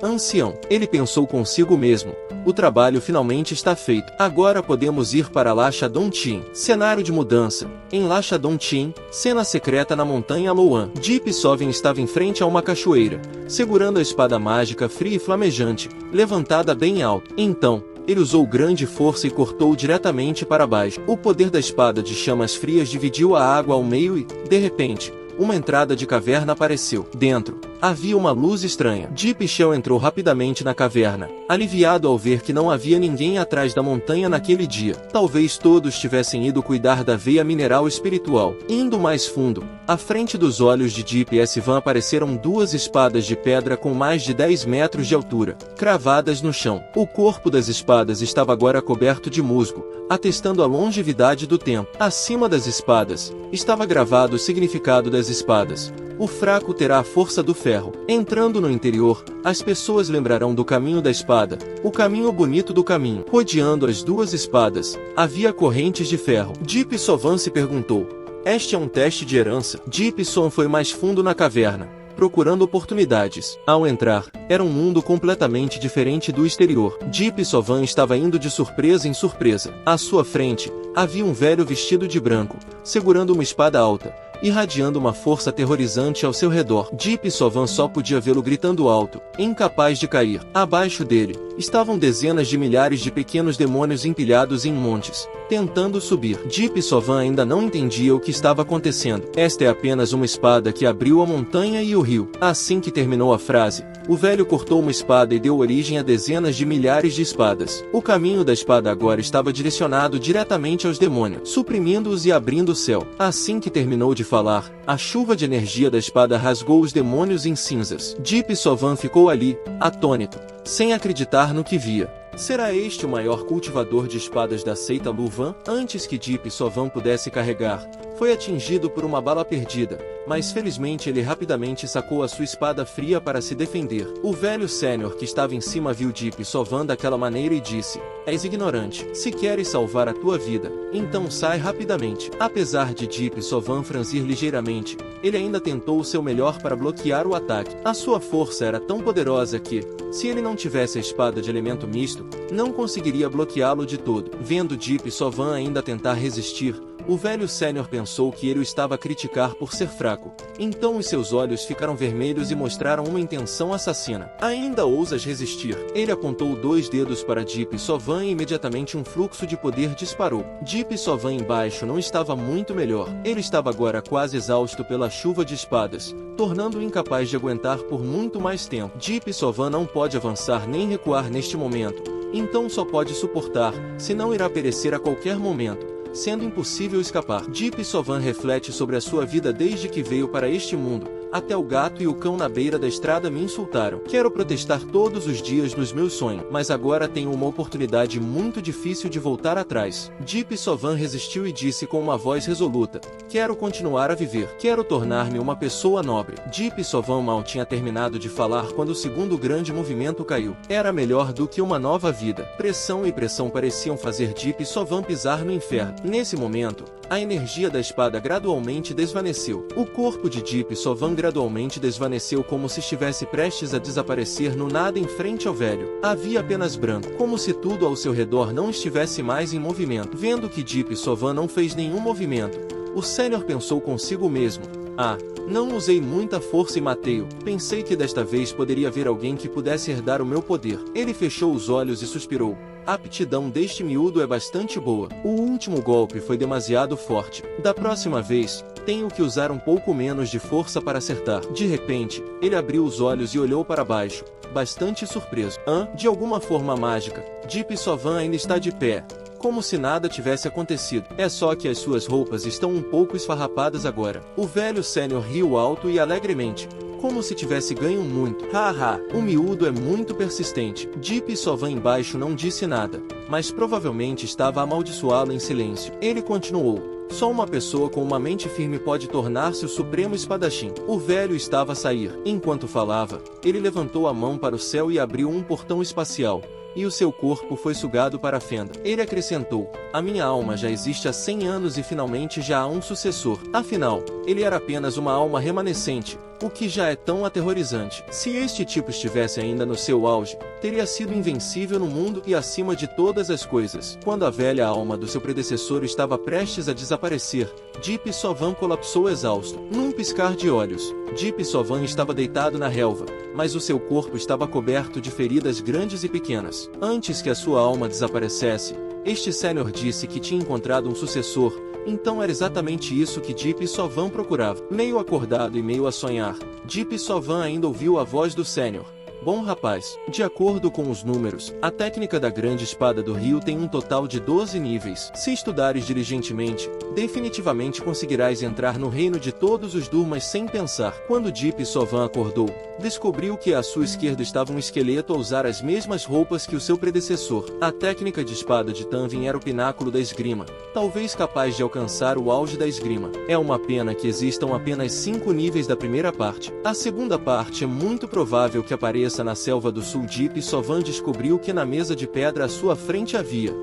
ancião. Ele pensou consigo mesmo. O trabalho finalmente está feito. Agora podemos ir para Lashadon Tin. Cenário de mudança. Em Lashadon Tin, cena secreta na montanha Luan. Deep Sovan estava em frente a uma cachoeira, segurando a espada mágica fria e flamejante, levantada bem alto. Então, ele usou grande força e cortou diretamente para baixo. O poder da espada de chamas frias dividiu a água ao meio e, de repente, uma entrada de caverna apareceu. Dentro, havia uma luz estranha. Deep Shell entrou rapidamente na caverna, aliviado ao ver que não havia ninguém atrás da montanha naquele dia. Talvez todos tivessem ido cuidar da veia mineral espiritual. Indo mais fundo, à frente dos olhos de Deep S. Van apareceram 2 espadas de pedra com mais de 10 metros de altura, cravadas no chão. O corpo das espadas estava agora coberto de musgo, atestando a longevidade do tempo. Acima das espadas, estava gravado o significado das espadas. O fraco terá a força do ferro. Entrando no interior, as pessoas lembrarão do caminho da espada, o caminho bonito do caminho. Rodeando as duas espadas, havia correntes de ferro. Deep Sovan se perguntou: este é um teste de herança? Deep Sovan foi mais fundo na caverna, procurando oportunidades. Ao entrar, era um mundo completamente diferente do exterior. Deep Sovan estava indo de surpresa em surpresa. À sua frente, havia um velho vestido de branco, segurando uma espada alta, irradiando uma força aterrorizante ao seu redor. Deep Sovan só podia vê-lo gritando alto, incapaz de cair. Abaixo dele, estavam dezenas de milhares de pequenos demônios empilhados em montes, tentando subir. Deep Sovan ainda não entendia o que estava acontecendo. Esta é apenas uma espada que abriu a montanha e o rio. Assim que terminou a frase, o velho cortou uma espada e deu origem a dezenas de milhares de espadas. O caminho da espada agora estava direcionado diretamente aos demônios, suprimindo-os e abrindo o céu. Assim que terminou de falar, a chuva de energia da espada rasgou os demônios em cinzas. Deep Sovan ficou ali, atônito, sem acreditar no que via. Será este o maior cultivador de espadas da seita Luvan? Antes que Deep Sovan pudesse carregar, foi atingido por uma bala perdida, mas felizmente ele rapidamente sacou a sua espada fria para se defender. O velho sênior que estava em cima viu Deep Sovan daquela maneira e disse: és ignorante. Se queres salvar a tua vida, então sai rapidamente. Apesar de Deep Sovan franzir ligeiramente, ele ainda tentou o seu melhor para bloquear o ataque. A sua força era tão poderosa que, se ele não tivesse a espada de elemento misto, não conseguiria bloqueá-lo de todo. Vendo Deep Sovan ainda tentar resistir, o velho sênior pensou que ele o estava a criticar por ser fraco. Então os seus olhos ficaram vermelhos e mostraram uma intenção assassina. Ainda ousas resistir? Ele apontou 2 dedos para Deep Sovan e imediatamente um fluxo de poder disparou. Deep Sovan embaixo não estava muito melhor. Ele estava agora quase exausto pela chuva de espadas, tornando-o incapaz de aguentar por muito mais tempo. Deep Sovan não pode avançar nem recuar neste momento, então só pode suportar, senão irá perecer a qualquer momento, sendo impossível escapar. Deep Sovan reflete sobre a sua vida desde que veio para este mundo. Até o gato e o cão na beira da estrada me insultaram. Quero protestar todos os dias nos meus sonhos, mas agora tenho uma oportunidade muito difícil de voltar atrás. Deep Sovan resistiu e disse com uma voz resoluta: quero continuar a viver. Quero tornar-me uma pessoa nobre. Deep Sovan mal tinha terminado de falar quando o segundo grande movimento caiu. Era melhor do que uma nova vida. Pressão e pressão pareciam fazer Deep Sovan pisar no inferno. Nesse momento, a energia da espada gradualmente desvaneceu. O corpo de Deep Sovan gradualmente desvaneceu como se estivesse prestes a desaparecer no nada em frente ao velho. Havia apenas branco, como se tudo ao seu redor não estivesse mais em movimento. Vendo que Deep Sovan não fez nenhum movimento, o sênior pensou consigo mesmo: ah, não usei muita força e matei-o. Pensei que desta vez poderia haver alguém que pudesse herdar o meu poder. Ele fechou os olhos e suspirou: a aptidão deste miúdo é bastante boa. O último golpe foi demasiado forte. Da próxima vez, tenho que usar um pouco menos de força para acertar. De repente, ele abriu os olhos e olhou para baixo, bastante surpreso. De alguma forma mágica, Deep Sovan ainda está de pé, como se nada tivesse acontecido. É só que as suas roupas estão um pouco esfarrapadas agora. O velho sênior riu alto e alegremente, como se tivesse ganho muito. Haha, o miúdo é muito persistente. Deep Sovan embaixo não disse nada, mas provavelmente estava a amaldiçoá-lo em silêncio. Ele continuou: só uma pessoa com uma mente firme pode tornar-se o supremo espadachim. O velho estava a sair. Enquanto falava, ele levantou a mão para o céu e abriu um portão espacial, e o seu corpo foi sugado para a fenda. Ele acrescentou: a minha alma já existe há 100 anos e finalmente já há um sucessor. Afinal, ele era apenas uma alma remanescente, o que já é tão aterrorizante. Se este tipo estivesse ainda no seu auge, teria sido invencível no mundo e acima de todas as coisas. Quando a velha alma do seu predecessor estava prestes a desaparecer, Deep Sovan colapsou exausto. Num piscar de olhos, Deep Sovan estava deitado na relva, mas o seu corpo estava coberto de feridas grandes e pequenas. Antes que a sua alma desaparecesse, este sênior disse que tinha encontrado um sucessor. Então era exatamente isso que Deep Sovan procurava. Meio acordado e meio a sonhar, Deep Sovan ainda ouviu a voz do sênior: Bom rapaz, de acordo com os números, a técnica da grande espada do rio tem um total de 12 níveis. Se estudares diligentemente, definitivamente conseguirás entrar no reino de todos os Durmas sem pensar. Quando Deep Sovan acordou, descobriu que à sua esquerda estava um esqueleto a usar as mesmas roupas que o seu predecessor. A técnica de espada de Tanvin era o pináculo da esgrima, talvez capaz de alcançar o auge da esgrima. É uma pena que existam apenas 5 níveis da primeira parte. A segunda parte é muito provável que apareça na selva do sul. Deep Sovan descobriu que na mesa de pedra à sua frente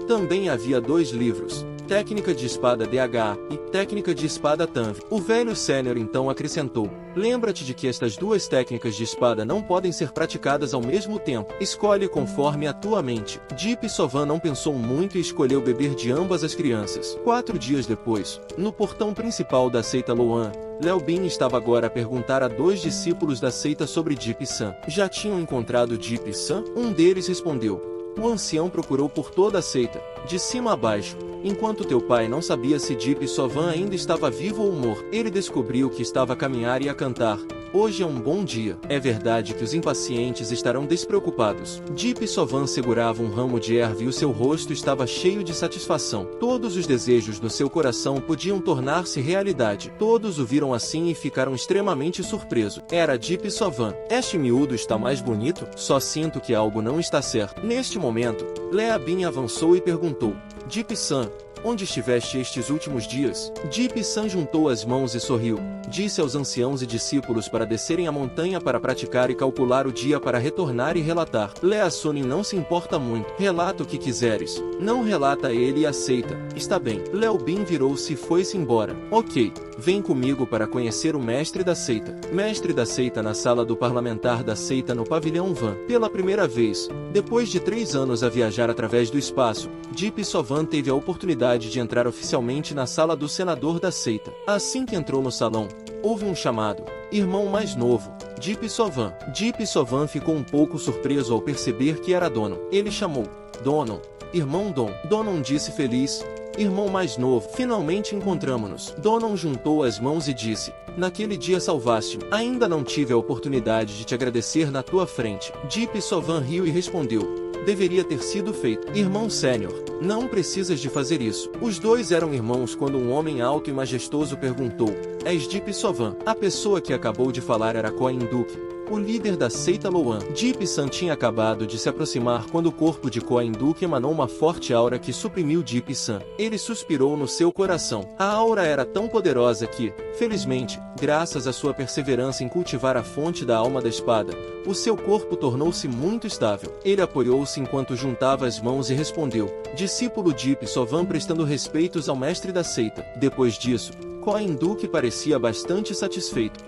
também havia 2 livros. Técnica de espada DHA e Técnica de espada Tanvin. O velho sênior então acrescentou: lembra-te de que estas 2 técnicas de espada não podem ser praticadas ao mesmo tempo. Escolhe conforme a tua mente. Deep Sovan não pensou muito e escolheu beber de ambas as crianças. 4 dias depois, no portão principal da seita Loan, Liao Bin estava agora a perguntar a 2 discípulos da seita sobre Deep San. Já tinham encontrado Deep San? Um deles respondeu. O ancião procurou por toda a seita, de cima a baixo, enquanto teu pai não sabia se Deep Sovan ainda estava vivo ou morto. Ele descobriu que estava a caminhar e a cantar. Hoje é um bom dia. É verdade que os impacientes estarão despreocupados. Deep Sovan segurava um ramo de erva e o seu rosto estava cheio de satisfação. Todos os desejos do seu coração podiam tornar-se realidade. Todos o viram assim e ficaram extremamente surpresos. Era Deep Sovan. Este miúdo está mais bonito? Só sinto que algo não está certo. Neste momento, Liao Bin avançou e perguntou: Deep San, onde estiveste estes últimos dias? Deep San juntou as mãos e sorriu. Disse aos anciãos e discípulos para descerem a montanha para praticar e calcular o dia para retornar e relatar. Lea Sunin não se importa muito. Relata o que quiseres. Não relata ele e aceita. Está bem. Liao Bin virou-se e foi-se embora. Ok. Vem comigo para conhecer o mestre da seita. Mestre da seita na sala do parlamentar da seita no pavilhão Van. Pela primeira vez, depois de 3 anos a viajar através do espaço, Deep Sovan teve a oportunidade de entrar oficialmente na sala do senador da seita. Assim que entrou no salão, houve um chamado. Irmão mais novo, Deep Sovan. Deep Sovan ficou um pouco surpreso ao perceber que era Donon. Ele chamou: Donon, irmão Don. Donon disse feliz: irmão mais novo, finalmente encontramo-nos. Donon juntou as mãos e disse: naquele dia salvaste-me. Ainda não tive a oportunidade de te agradecer na tua frente. Deep Sovan riu e respondeu: deveria ter sido feito. Irmão sênior, não precisas de fazer isso. Os 2 eram irmãos quando um homem alto e majestoso perguntou: és Deep Sovan? A pessoa que acabou de falar era Koa Induke, o líder da seita Loan. Deep San tinha acabado de se aproximar quando o corpo de Koa Induke emanou uma forte aura que suprimiu Deep San. Ele suspirou no seu coração. A aura era tão poderosa que, felizmente, graças à sua perseverança em cultivar a fonte da alma da espada, o seu corpo tornou-se muito estável. Ele apoiou-se enquanto juntava as mãos e respondeu: discípulo Deep Sovan prestando respeitos ao mestre da seita. Depois disso, Koa Induke parecia bastante satisfeito.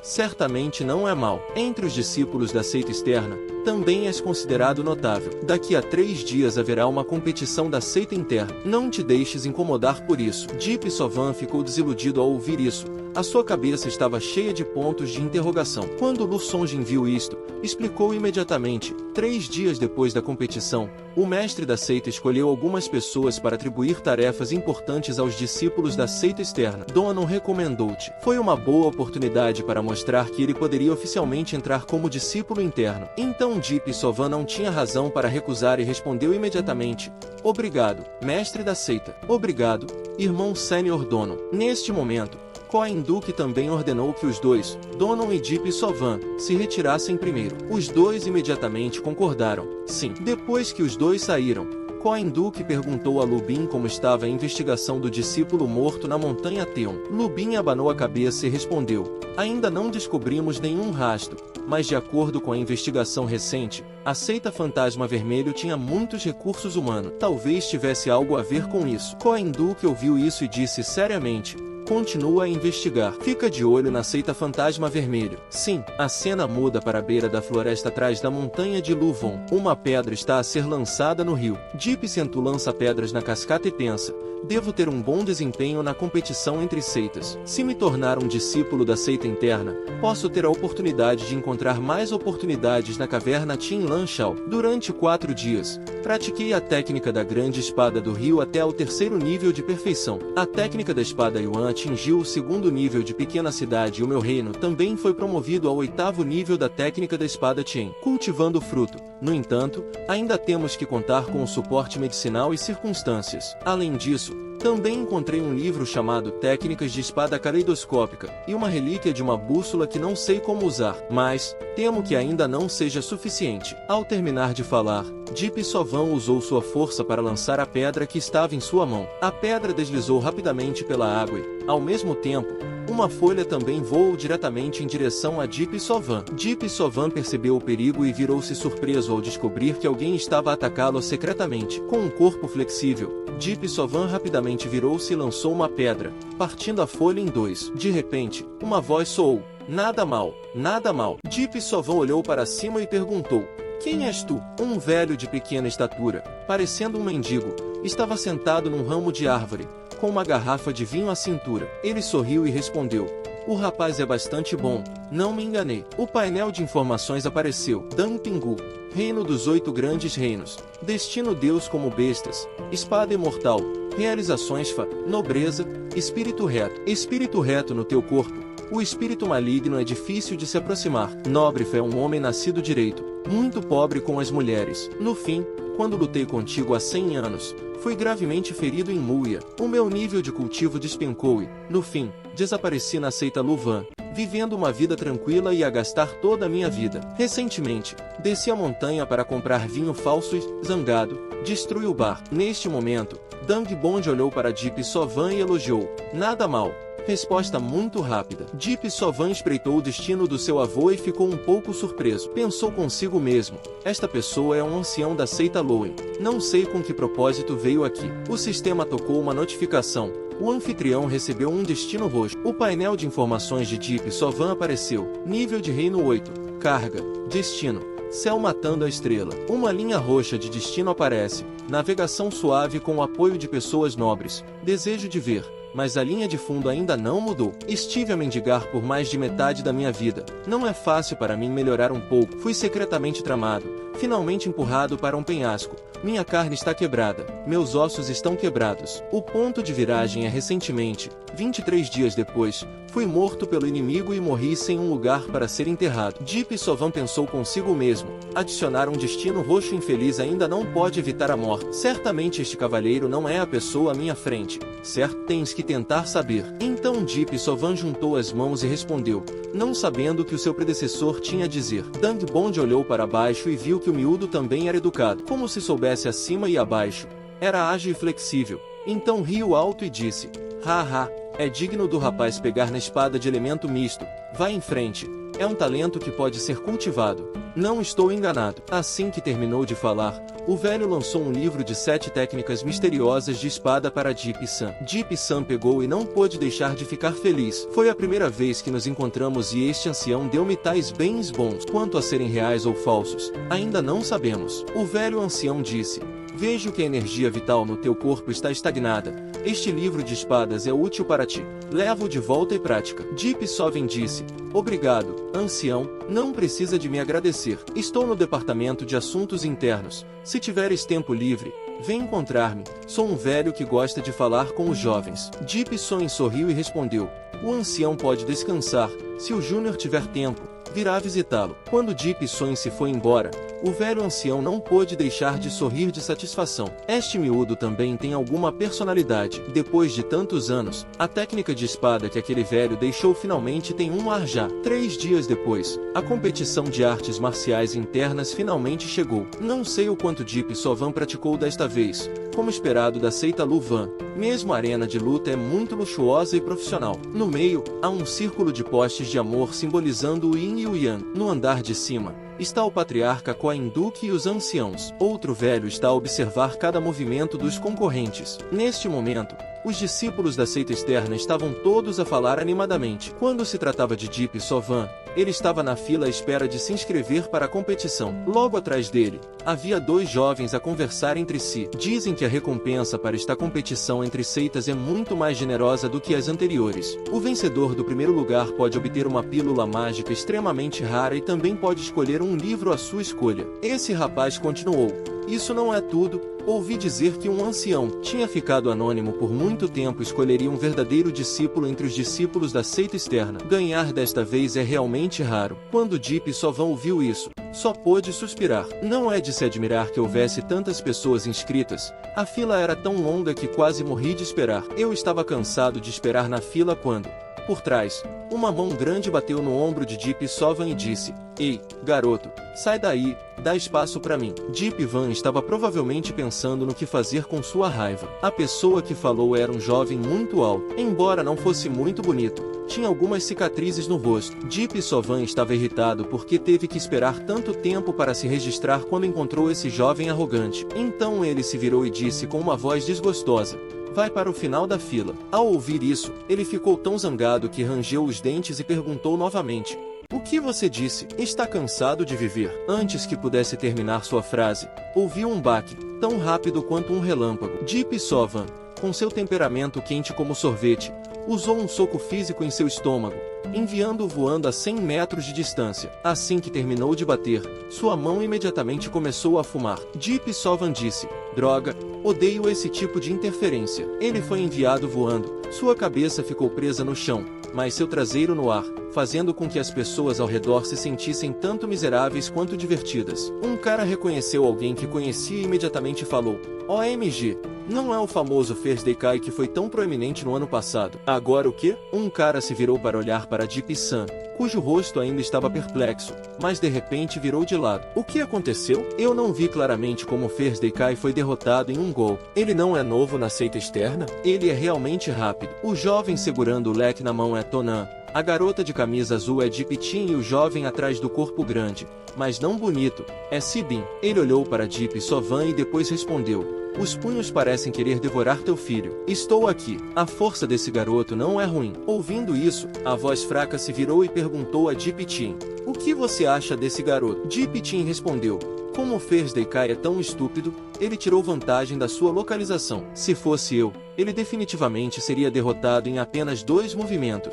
Certamente não é mal. Entre os discípulos da seita externa, também és considerado notável. Daqui a 3 dias haverá uma competição da seita interna. Não te deixes incomodar por isso. Deep Sovan ficou desiludido ao ouvir isso. A sua cabeça estava cheia de pontos de interrogação. Quando Lu Sonjin viu isto, explicou imediatamente. 3 dias depois da competição, o mestre da seita escolheu algumas pessoas para atribuir tarefas importantes aos discípulos da seita externa. Donon recomendou-te. Foi uma boa oportunidade para mostrar que ele poderia oficialmente entrar como discípulo interno. Então Deep Sovan não tinha razão para recusar e respondeu imediatamente: obrigado, mestre da seita. Obrigado, irmão sênior Donon. Neste momento, Koa Induke também ordenou que os 2, Donon e Deep Sovan, se retirassem primeiro. Os 2 imediatamente concordaram. Sim. Depois que os 2 saíram, Koa Induke perguntou a Lu Bin como estava a investigação do discípulo morto na montanha Teon. Lu Bin abanou a cabeça e respondeu: ainda não descobrimos nenhum rastro, mas de acordo com a investigação recente, a seita Fantasma Vermelho tinha muitos recursos humanos. Talvez tivesse algo a ver com isso. Koa Induke ouviu isso e disse seriamente: continua a investigar. Fica de olho na seita Fantasma Vermelho. Sim, a cena muda para a beira da floresta atrás da montanha de Luvon. Uma pedra está a ser lançada no rio. Deep Sentu lança pedras na cascata e pensa: devo ter um bom desempenho na competição entre seitas. Se me tornar um discípulo da seita interna, posso ter a oportunidade de encontrar mais oportunidades na caverna Tin Lan Shao. Durante 4 dias, pratiquei a técnica da grande espada do rio até ao 3º nível de perfeição. A técnica da espada Yuan atingiu o 2º nível de pequena cidade e o meu reino também foi promovido ao 8º nível da técnica da espada Chen, cultivando o fruto. No entanto, ainda temos que contar com o suporte medicinal e circunstâncias. Além disso, também encontrei um livro chamado Técnicas de Espada Caleidoscópica e uma relíquia de uma bússola que não sei como usar, mas temo que ainda não seja suficiente. Ao terminar de falar, Deep Sovan usou sua força para lançar a pedra que estava em sua mão. A pedra deslizou rapidamente pela água e, ao mesmo tempo, uma folha também voou diretamente em direção a Deep Sovan. Deep Sovan percebeu o perigo e virou-se surpreso ao descobrir que alguém estava a atacá-lo secretamente. Com um corpo flexível, Deep Sovan rapidamente virou-se e lançou uma pedra, partindo a folha em 2. De repente, uma voz soou: "Nada mal, nada mal." Deep Sovan olhou para cima e perguntou: "Quem és tu?" Um velho de pequena estatura, parecendo um mendigo, estava sentado num ramo de árvore, com uma garrafa de vinho à cintura. Ele sorriu e respondeu: "O rapaz é bastante bom, não me enganei." O painel de informações apareceu. Dan Pingu, Reino dos 8 Grandes Reinos, Destino Deus como Bestas, Espada Imortal, Realizações Fa, Nobreza, Espírito Reto. Espírito reto no teu corpo. O espírito maligno é difícil de se aproximar. Nobre Fé é um homem nascido direito, muito pobre com as mulheres. No fim, quando lutei contigo há 100 anos, fui gravemente ferido em Muia. O meu nível de cultivo despencou e, no fim, desapareci na seita Luvan, vivendo uma vida tranquila e a gastar toda a minha vida. Recentemente, desci a montanha para comprar vinho falso e, zangado, destruí o bar. Neste momento, Dang Bond olhou para Deep Sovan e elogiou: "Nada mal." Resposta muito rápida. Deep Sovan espreitou o destino do seu avô e ficou um pouco surpreso. Pensou consigo mesmo: esta pessoa é um ancião da seita Loen. Não sei com que propósito veio aqui. O sistema tocou uma notificação. O anfitrião recebeu um destino roxo. O painel de informações de Deep Sovan apareceu. Nível de reino 8. Carga. Destino: céu matando a estrela. Uma linha roxa de destino aparece. Navegação suave com o apoio de pessoas nobres. Desejo de ver. Mas a linha de fundo ainda não mudou. Estive a mendigar por mais de metade da minha vida. Não é fácil para mim melhorar um pouco. Fui secretamente tramado, finalmente empurrado para um penhasco. Minha carne está quebrada, meus ossos estão quebrados. O ponto de viragem é recentemente, 23 dias depois, fui morto pelo inimigo e morri sem um lugar para ser enterrado. Deep Sovan pensou consigo mesmo: adicionar um destino roxo infeliz ainda não pode evitar a morte. Certamente este cavalheiro não é a pessoa à minha frente. Certo, tens que tentar saber. Então Deep Sovan juntou as mãos e respondeu, não sabendo o que o seu predecessor tinha a dizer. Dang Bond olhou para baixo e viu que o miúdo também era educado, como se soubesse acima e abaixo. Era ágil e flexível. Então riu alto e disse: haha, é digno do rapaz pegar na espada de elemento misto. Vai em frente. É um talento que pode ser cultivado. Não estou enganado. Assim que terminou de falar, o velho lançou um livro de 7 técnicas misteriosas de espada para Deep San. Deep San pegou e não pôde deixar de ficar feliz. Foi a primeira vez que nos encontramos e este ancião deu-me tais bens bons. Quanto a serem reais ou falsos, ainda não sabemos. O velho ancião disse: vejo que a energia vital no teu corpo está estagnada. Este livro de espadas é útil para ti. Leva-o de volta e prática. Deep Sovan disse: obrigado, ancião, não precisa de me agradecer. Estou no departamento de assuntos internos. Se tiveres tempo livre, vem encontrar-me. Sou um velho que gosta de falar com os jovens. Deep Sovan sorriu e respondeu: o ancião pode descansar. Se o Júnior tiver tempo, virá visitá-lo. Quando Deep Sovan se foi embora, o velho ancião não pôde deixar de sorrir de satisfação. Este miúdo também tem alguma personalidade. Depois de tantos anos, a técnica de espada que aquele velho deixou finalmente tem um ar já. 3 dias depois, a competição de artes marciais internas finalmente chegou. Não sei o quanto Deep Sovan praticou desta vez, como esperado da seita Luvan. Mesmo a arena de luta é muito luxuosa e profissional. No meio, há um círculo de postes de amor simbolizando o Yin e o Yang. No andar de cima, está o patriarca Coin Duque e os anciãos. Outro velho está a observar cada movimento dos concorrentes. Neste momento, Os discípulos da seita externa estavam todos a falar animadamente. Quando se tratava de Deep Sovan, ele estava na fila à espera de se inscrever para a competição. Logo atrás dele, havia dois jovens a conversar entre si. Dizem que a recompensa para esta competição entre seitas é muito mais generosa do que as anteriores. O vencedor do primeiro lugar pode obter uma pílula mágica extremamente rara e também pode escolher um livro à sua escolha. Esse rapaz continuou: isso não é tudo. Ouvi dizer que um ancião tinha ficado anônimo por muito tempo escolheria um verdadeiro discípulo entre os discípulos da seita externa. Ganhar desta vez é realmente raro. Quando Deep Sovan ouviu isso, só pôde suspirar. Não é de se admirar que houvesse tantas pessoas inscritas. A fila era tão longa que quase morri de esperar. Eu estava cansado de esperar na fila quando, por trás, uma mão grande bateu no ombro de Deep Sovan e disse: ei, garoto, sai daí, dá espaço para mim. Deep Van estava provavelmente pensando no que fazer com sua raiva. A pessoa que falou era um jovem muito alto. Embora não fosse muito bonito, tinha algumas cicatrizes no rosto. Deep Sovan estava irritado porque teve que esperar tanto tempo para se registrar quando encontrou esse jovem arrogante. Então ele se virou e disse com uma voz desgostosa: vai para o final da fila. Ao ouvir isso, ele ficou tão zangado que rangeu os dentes e perguntou novamente: o que você disse? Está cansado de viver? Antes que pudesse terminar sua frase, ouviu um baque, tão rápido quanto um relâmpago. Deep Sovan, com seu temperamento quente como sorvete, usou um soco físico em seu estômago, enviando-o voando a 100 metros de distância. Assim que terminou de bater, sua mão imediatamente começou a fumar. Deep Sovan disse: droga, odeio esse tipo de interferência. Ele foi enviado voando, sua cabeça ficou presa no chão, mas seu traseiro no ar, fazendo com que as pessoas ao redor se sentissem tanto miseráveis quanto divertidas. Um cara reconheceu alguém que conhecia e imediatamente falou: OMG, não é o famoso Thursday Kai que foi tão proeminente no ano passado. Agora o quê? Um cara se virou para olhar para Deep San, cujo rosto ainda estava perplexo, mas de repente virou de lado. O que aconteceu? Eu não vi claramente como Thursday Kai foi derrotado em um gol. Ele não é novo na seita externa? Ele é realmente rápido. O jovem segurando o leque na mão é Tonan. A garota de camisa azul é Deep Chin e o jovem atrás do corpo grande, mas não bonito, é Sibin. Ele olhou para Deep Sovan e depois respondeu: os punhos parecem querer devorar teu filho. Estou aqui. A força desse garoto não é ruim. Ouvindo isso, a voz fraca se virou e perguntou a Deep Chin: o que você acha desse garoto? Deep Chin respondeu: como o Thursday Kai é tão estúpido, ele tirou vantagem da sua localização. Se fosse eu, ele definitivamente seria derrotado em apenas 2 movimentos.